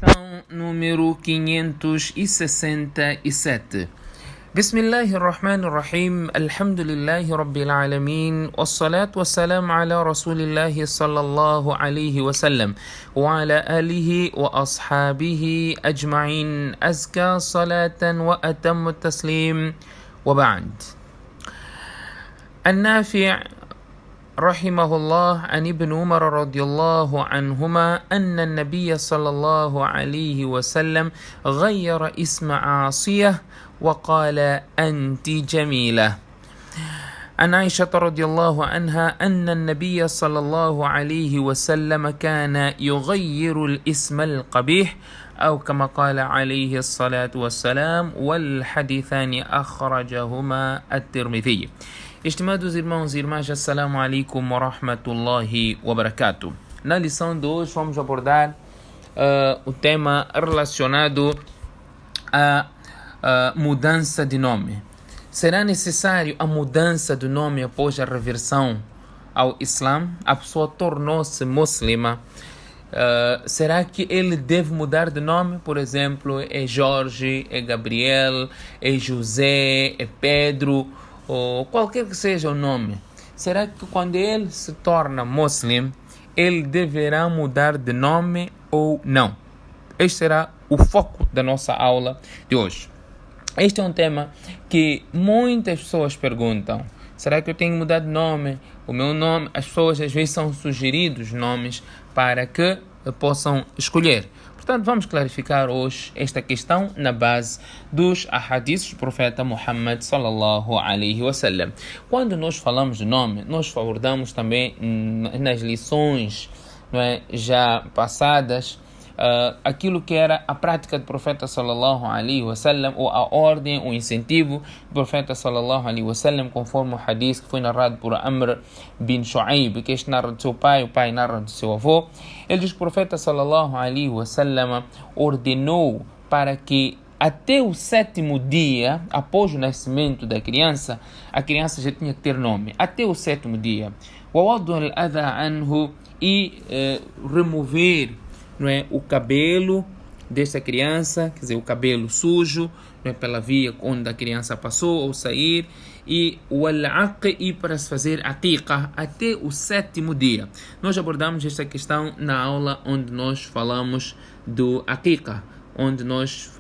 Lição número 567. Bismillahirrahmanirrahim. Alhamdulillahi Rabbil Alamin. Wassalatu wassalamu ala Rasulillahi sallallahu alayhi wa sallam. Wa ala alihi wa ashabihi ajma'in. Azka salatan wa atammu taslim. Wa ba'd. النافع رحمه الله عن ابن عمر رضي الله عنهما أن النبي صلى الله عليه وسلم غير اسم عاصية وقال أنت جميلة. عن عائشة رضي الله عنها أن النبي صلى الله عليه وسلم كان يغير الاسم القبيح أو كما قال عليه الصلاة والسلام والحديثان أخرجهما الترمذي. Estimados irmãos e irmãs, assalamu alaikum wa rahmatullahi wa barakatuh. Na lição de hoje vamos abordar o tema relacionado à mudança de nome. Será necessário a mudança de nome após a reversão ao Islã? A pessoa tornou-se muçulmana. Será que ele deve mudar de nome? Por exemplo, é Jorge, é Gabriel, é José, é Pedro, ou qualquer que seja o nome. Será que quando ele se torna muçulmano, ele deverá mudar de nome ou não? Este será o foco da nossa aula de hoje. Este é um tema que muitas pessoas perguntam. Será que eu tenho que mudar de nome? O meu nome, as pessoas às vezes são sugeridos nomes para que possam escolher. Portanto, vamos clarificar hoje esta questão na base dos ahadiths do profeta Muhammad sallallahu alaihi wasallam. Quando nós falamos de nome, nós abordamos também nas lições, já passadas, aquilo que era a prática do profeta sallallahu alaihi wasallam, ou a ordem, o incentivo do profeta sallallahu alaihi wasallam, conforme o hadith que foi narrado por Amr bin Shu'aib, que este narra do seu pai, o pai narra do seu avô. Ele diz que o profeta sallallahu alaihi wasallam ordenou para que até o 7º dia, após o nascimento da criança, a criança já tinha que ter nome. Até o 7º dia. E remover o cabelo dessa criança, quer dizer, o cabelo sujo, pela via onde a criança passou ou sair, e o al-aqi, e para se fazer aqiqa até o 7º dia. Nós abordamos esta questão na aula onde nós falamos do aqiqa, onde nós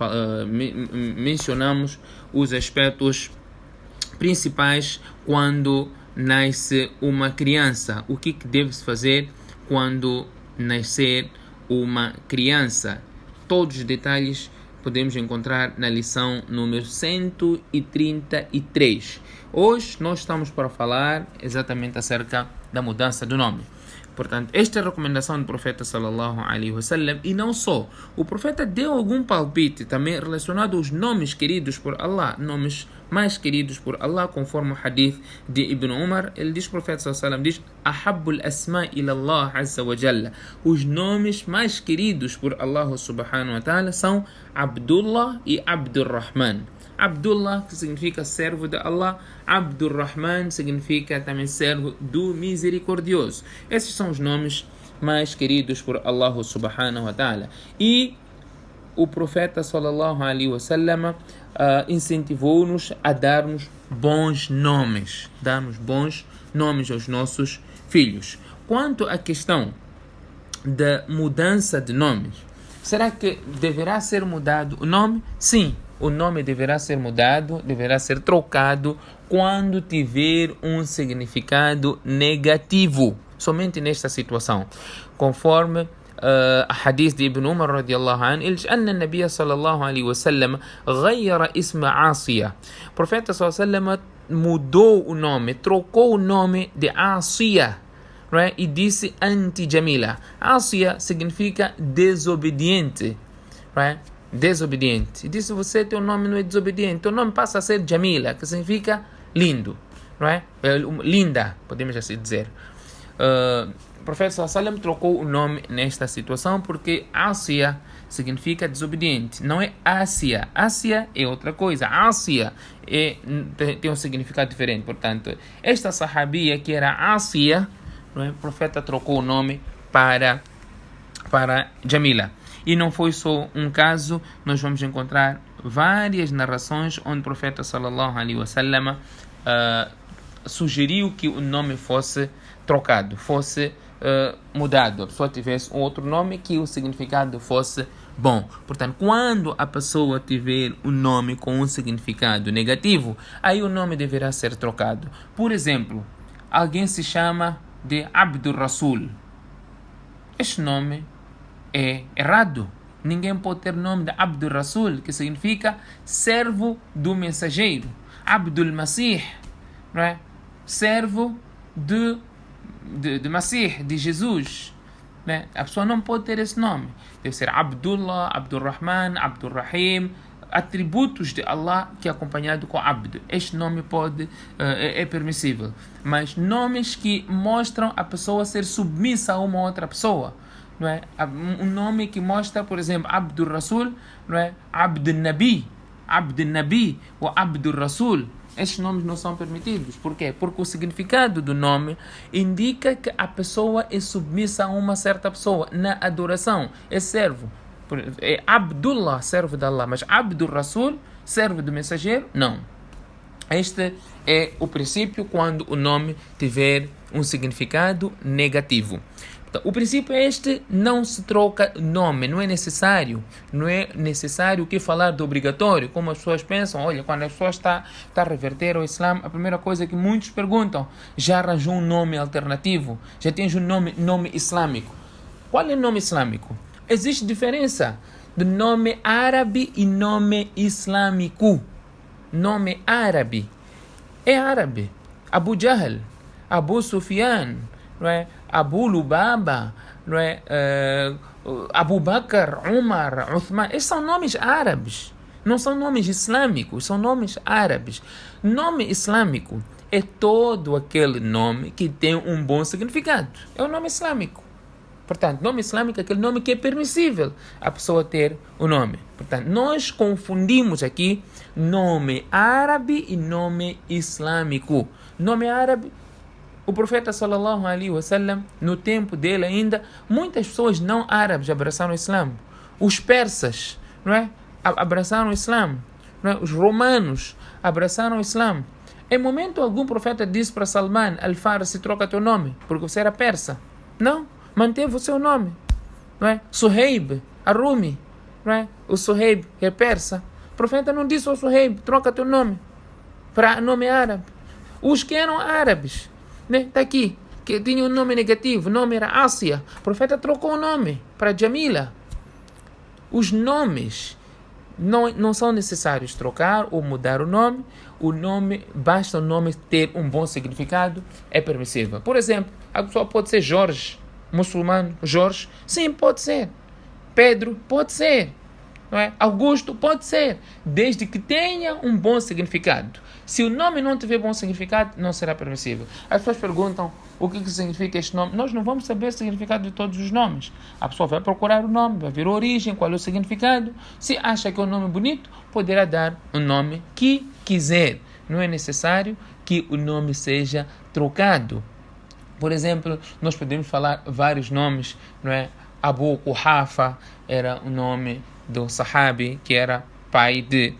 mencionamos os aspectos principais quando nasce uma criança. O que deve-se fazer quando nascer uma criança? Todos os detalhes podemos encontrar na lição número 133. Hoje nós estamos para falar exatamente acerca da mudança do nome. Portanto, esta é a recomendação do profeta sallallahu alaihi wasallam, e não só. O profeta deu algum palpite também relacionado aos nomes queridos por Allah, nomes mais queridos por Allah, conforme o hadith de Ibn Umar. Ele diz, o profeta sallallahu alaihi wasallam diz: "Ahabbul asma ila Allah azza wa jalla". Os nomes mais queridos por Allah subhanahu wa ta'ala são Abdullah e Abdurrahman. Abdullah, que significa servo de Allah. Abdurrahman significa também servo do misericordioso. Esses são os nomes mais queridos por Allah subhanahu wa ta'ala. E o profeta sallallahu alaihi wasallam incentivou-nos a darmos bons nomes. Darmos bons nomes aos nossos filhos. Quanto à questão da mudança de nomes, será que deverá ser mudado o nome? Sim. O nome deverá ser mudado, deverá ser trocado quando tiver um significado negativo. Somente nesta situação. Conforme a hadith de Ibn Umar radiallahu anhu, ele diz: "Anna Nabiya sallallahu alaihi wasallam ghayra isma Asiya". O profeta sallallahu alaihi wasallam mudou o nome, trocou o nome de Asiya, e disse Anti Jamila. Asiya significa desobediente, desobediente. E disse: você, teu nome não é desobediente, teu nome passa a ser Jamila, que significa lindo, linda, podemos assim dizer. O profeta sallallahu alaihi wasallam trocou o nome nesta situação porque Ásia significa desobediente, não é Ásia. Ásia é outra coisa, Ásia tem um significado diferente. Portanto, esta sahabia que era Ásia, o profeta trocou o nome para Jamila. E não foi só um caso, nós vamos encontrar várias narrações onde o profeta sallallahu alaihi wasallam sugeriu que o nome fosse trocado, fosse mudado, a pessoa tivesse outro nome que o significado fosse bom. Portanto, quando a pessoa tiver um nome com um significado negativo, aí o nome deverá ser trocado. Por exemplo, alguém se chama de Abdur Rasul. Este nome é errado. Ninguém pode ter nome de Abdur Rasul, que significa servo do mensageiro. Abdul Masih, não é? Servo de Masih, de Jesus. Né? A pessoa não pode ter esse nome. Deve ser Abdullah, Abdurrahman, Abdurrahim, atributos de Allah que é acompanhado com Abd. Este nome é permissível. Mas nomes que mostram a pessoa ser submissa a uma outra pessoa. Não é? Um nome que mostra, por exemplo, Abdur Rasul, não é? Abd Nabi ou Abdur Rasul. Estes nomes não são permitidos. Por quê? Porque o significado do nome indica que a pessoa é submissa a uma certa pessoa na adoração. É servo. É Abdullah, servo de Allah. Mas Abdur Rasul, servo do mensageiro, não. Este é o princípio quando o nome tiver um significado negativo. O princípio é este: não se troca nome, não é necessário que falar de obrigatório, como as pessoas pensam. Olha, quando a pessoa está a reverter ao Islã, a primeira coisa que muitos perguntam: já arranjou um nome alternativo? Já tens um nome islâmico? Qual é o nome islâmico? Existe diferença de nome árabe e nome islâmico. Nome árabe é árabe. Abu Jahl, Abu Sufyan, não é? Abu Lubaba, não é? Abu Bakr, Umar, Uthman. Esses são nomes árabes. Não são nomes islâmicos, são nomes árabes. Nome islâmico é todo aquele nome que tem um bom significado. É o nome islâmico. Portanto, nome islâmico é aquele nome que é permissível a pessoa ter o nome. Portanto, nós confundimos aqui nome árabe e nome islâmico. Nome árabe, o profeta sallallahu alaihi wasallam, no tempo dele ainda, muitas pessoas não árabes abraçaram o Islã. Os persas, não é? Abraçaram o Islã. Não é? Os romanos abraçaram o Islã. Em momento algum, o profeta disse para Salman al-Farsi: troca teu nome, porque você era persa. Não, manteve o seu nome. Não é? Suhaib, Arumi, não é? O Suhaib, que é persa. O profeta não disse ao Suhaib: troca teu nome para nome árabe. Os que eram árabes, está aqui, que tinha um nome negativo, o nome era Ásia. O profeta trocou o nome para Jamila. Os nomes não são necessários trocar ou mudar o nome. O nome, basta o nome ter um bom significado, é permissível. Por exemplo, a pessoa pode ser Jorge, muçulmano, Jorge. Sim, pode ser. Pedro, pode ser. Não é? Augusto, pode ser. Desde que tenha um bom significado. Se o nome não tiver bom significado, não será permissível. As pessoas perguntam o que significa este nome. Nós não vamos saber o significado de todos os nomes. A pessoa vai procurar o nome, vai ver a origem, qual é o significado. Se acha que é um nome bonito, poderá dar o nome que quiser. Não é necessário que o nome seja trocado. Por exemplo, nós podemos falar vários nomes, não é? Abu Quhafa era o nome do sahabi que era pai de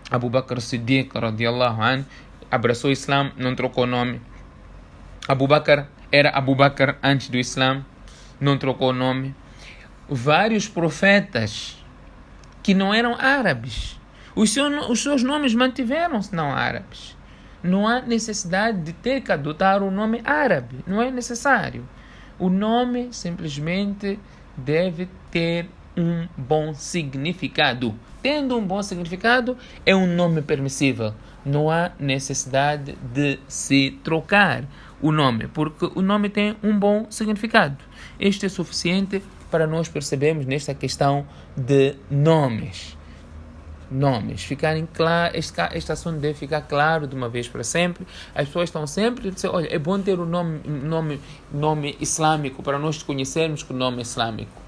Abu Bakr Siddiq radiallahu anhu, abraçou o Islã, não trocou o nome. Abu Bakr era Abu Bakr antes do Islã, não trocou o nome. Vários profetas que não eram árabes, os seus nomes mantiveram-se não árabes. Não há necessidade de ter que adotar o nome árabe, não é necessário. O nome simplesmente deve ter um bom significado. Tendo um bom significado, é um nome permissível. Não há necessidade de se trocar o nome, porque o nome tem um bom significado. Este é suficiente para nós percebermos nesta questão de nomes. Ficarem claros, este assunto deve ficar claro de uma vez para sempre. As pessoas estão sempre a dizer: olha, é bom ter um nome islâmico para nós conhecermos que o nome é islâmico.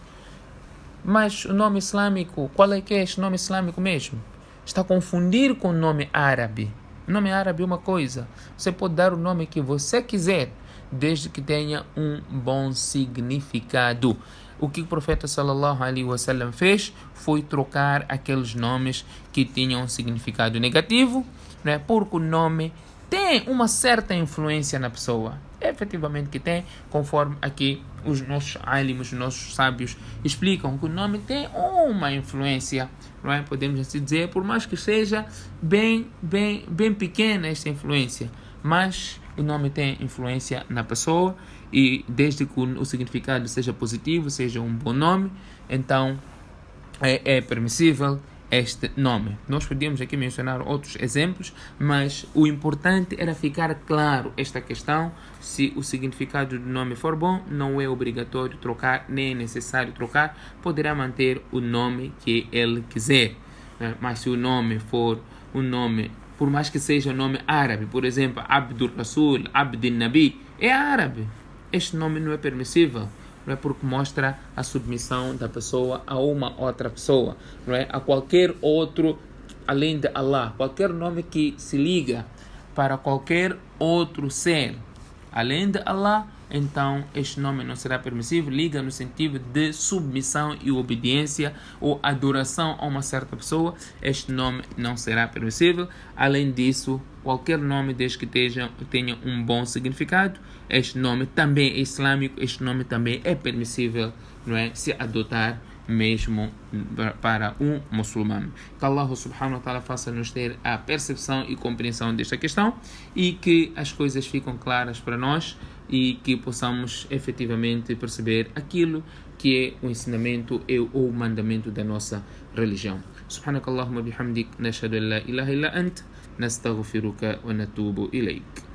Mas o nome islâmico, qual é que é este nome islâmico mesmo? Está a confundir com o nome árabe. O nome árabe é uma coisa. Você pode dar o nome que você quiser, desde que tenha um bom significado. o que o profeta sallallahu alaihi wasallam fez foi trocar aqueles nomes que tinham um significado negativo, né? Porque o nome tem uma certa influência na pessoa. Efetivamente que tem, conforme aqui os nossos alimos, os nossos sábios explicam que o nome tem uma influência, não é? Podemos assim dizer, por mais que seja bem pequena esta influência, mas o nome tem influência na pessoa e desde que o significado seja positivo, seja um bom nome, então é permissível este nome. Nós podíamos aqui mencionar outros exemplos, mas o importante era ficar claro esta questão. Se o significado do nome for bom, não é obrigatório trocar, nem é necessário trocar, poderá manter o nome que ele quiser. Mas se o nome for um nome, por mais que seja um nome árabe, por exemplo, Abdul Rasul, Abdul Nabi, é árabe. Este nome não é permissível. Não é, porque mostra a submissão da pessoa a uma outra pessoa, não é? A qualquer outro além de Allah, qualquer nome que se liga para qualquer outro ser além de Allah, então este nome não será permissível. Liga no sentido de submissão e obediência ou adoração a uma certa pessoa, este nome não será permissível. Além disso, qualquer nome desde que tenha um bom significado, este nome também é islâmico, este nome também é permissível, não é, se adotar mesmo para um muçulmano. Que Allah subhanahu wa ta'ala faça-nos ter a percepção e compreensão desta questão e que as coisas ficam claras para nós e que possamos efetivamente perceber aquilo que é o ensinamento e o mandamento da nossa religião. Subhanakallahumma bihamdik, nashhadu an la ilaha illa ant, nastaghfiruka wa natubu ilayk.